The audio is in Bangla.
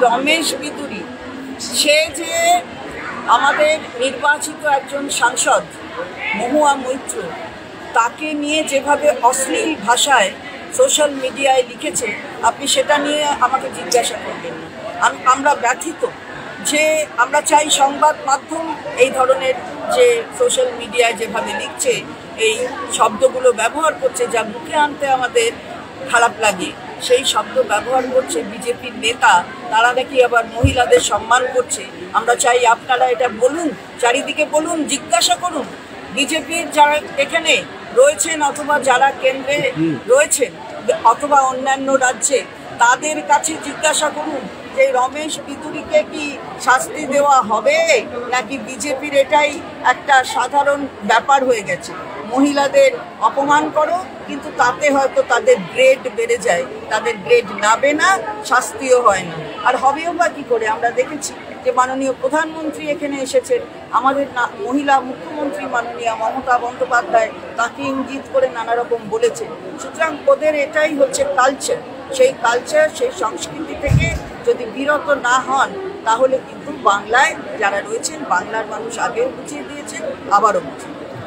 রমেশ বিদুরি সে যে আমাদের নির্বাচিত একজন সাংসদ মহুয়া মৈত্র, তাকে নিয়ে যেভাবে অশ্লীল ভাষায় সোশ্যাল মিডিয়ায় লিখেছে, আপনি সেটা নিয়ে আমাকে জিজ্ঞাসা করবেন না। আমরা ব্যথিত যে আমরা চাই সংবাদ মাধ্যম এই ধরনের যে সোশ্যাল মিডিয়ায় যেভাবে লিখছে, এই শব্দগুলো ব্যবহার করছে, যা মুখে আনতে আমাদের খারাপ লাগে, সেই শব্দ ব্যবহার করছে বিজেপির নেতা। তারা নাকি আবার মহিলাদের সম্মান করছে। আমরা চাই আপনারা এটা বলুন, চারিদিকে বলুন, জিজ্ঞাসা করুন বিজেপির যারা এখানে রয়েছেন অথবা যারা কেন্দ্রে রয়েছেন অথবা অন্যান্য রাজ্যে, তাদের কাছে জিজ্ঞাসা করুন যে রমেশ বিদুরিকে কি শাস্তি দেওয়া হবে, নাকি বিজেপির এটাই একটা সাধারণ ব্যাপার হয়ে গেছে। মহিলাদের অপমান করো, কিন্তু তাতে হয়তো তাদের গ্রেড বেড়ে যায়, তাদের গ্রেড নাবে না, শাস্তিও হয় না। আর হবেও বা কী করে? আমরা দেখেছি যে মাননীয় প্রধানমন্ত্রী এখানে এসেছেন, আমাদের মহিলা মুখ্যমন্ত্রী মাননীয়া মমতা বন্দ্যোপাধ্যায় তাকে ইঙ্গিত করে নানা রকম বলেছেন। সুতরাং ওদের এটাই হচ্ছে কালচার। সেই কালচার, সেই সংস্কৃতি থেকে যদি বিরত না হন, তাহলে কিন্তু বাংলায় যারা রয়েছেন, বাংলার মানুষ আগেও বুঝিয়ে দিয়েছেন, আবারও বুঝিয়ে